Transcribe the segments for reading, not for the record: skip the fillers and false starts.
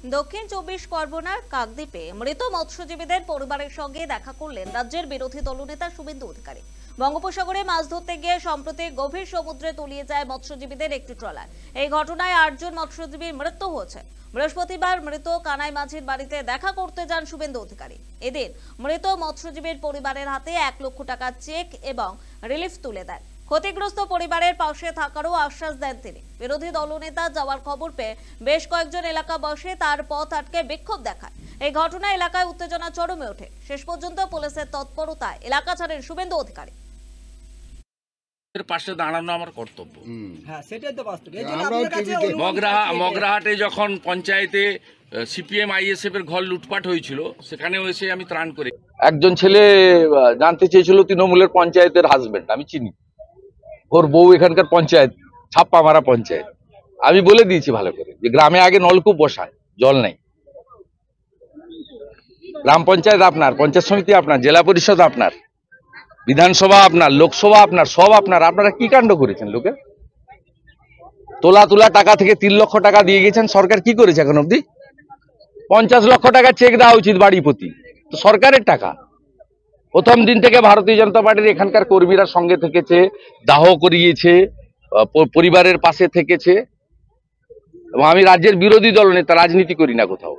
দক্ষিণ 24 পরগনার কাকদ্বীপে মৃত মৎস্যজীবীদের পরিবারের সঙ্গে দেখা করলেন রাজ্যের বিরোধী দলনেতা শুভেন্দু অধিকারী। বঙ্গোপসাগরে মাছ ধরতে গিয়ে সম্প্রতি গভীর সমুদ্রে তলিয়ে যায় মৎস্যজীবীদের একটি ট্রলার। এই ঘটনায় 8 জন মৎস্যজীবীর মৃত্যু হয়েছে। বৃহস্পতিবার মৃত কানাই মাঝির বাড়িতে দেখা করতে যান শুভেন্দু অধিকারী। এদিন মৃত মৎস্যজীবীর পরিবারের হাতে 1 লক্ষ টাকার চেক এবং রিলিফ তুলে দেন। ক্ষতিগ্রস্ত পরিবারের পাশে থাকারও আশ্বাস দেন তিনি। বিরোধী দলনেতা যাওয়ার খবর পেয়ে বেশ কয়েকজন এলাকাবাসী তার পথ আটকে বিক্ষোভ দেখায়। এই ঘটনায় এলাকায় উত্তেজনা চরমে ওঠে। শেষ পর্যন্ত পুলিশের তৎপরতায় এলাকা ছাড়েন শুভেন্দু অধিকারী। এর পাশে দাঁড়ানো আমার কর্তব্য। হ্যাঁ, সেটাই তো বাস্তব। এই জন্য আপনার কাছে মগরাহাটে যখন পঞ্চায়েতে সিপিএম আইএসএফ এর ঘর লুটপাট হয়েছিল, সেখানেও এসে আমি ত্রাণ করি। একজন ছেলে জানতে চেয়েছিল তৃণমূলের পঞ্চায়েতের হাজবেন্ড, আমি চিনি, ওর বউ এখানকার পঞ্চায়েত, ছাপ্পা মারা পঞ্চায়েত। আমি বলে দিয়েছি ভালো করে যে গ্রামে আগে নলকূপ বসায়, জল নেই। গ্রাম পঞ্চায়েত আপনার, পঞ্চায়েত সমিতি আপনার, জেলা পরিষদ আপনার, বিধানসভা আপনার, লোকসভা আপনার, সব আপনার। আপনারা কি কাণ্ড করেছেন? লোকে তোলা টাকা থেকে 3 লক্ষ টাকা দিয়ে গেছেন। সরকার কি করেছে এখন অব্দি? 50 লক্ষ টাকা চেক দেওয়া উচিত বাড়ি প্রতি, তো সরকারের টাকা। প্রথম দিন থেকে ভারতীয় জনতা পার্টির এখানকার কর্মীরা সঙ্গে থেকেছে, দাহ করিয়েছে, পরিবারের পাশে থেকেছে। এবং আমি রাজ্যের বিরোধী দল নেতা, রাজনীতি করি না কোথাও।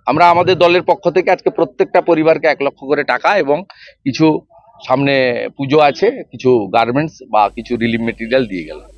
আমরা আমাদের দলের পক্ষ থেকে আজকে প্রত্যেকটা পরিবারকে 1 লক্ষ করে টাকা এবং কিছু, সামনে পুজো আছে, কিছু গার্মেন্টস বা কিছু রিলিফ মেটেরিয়াল দিয়ে গেলাম।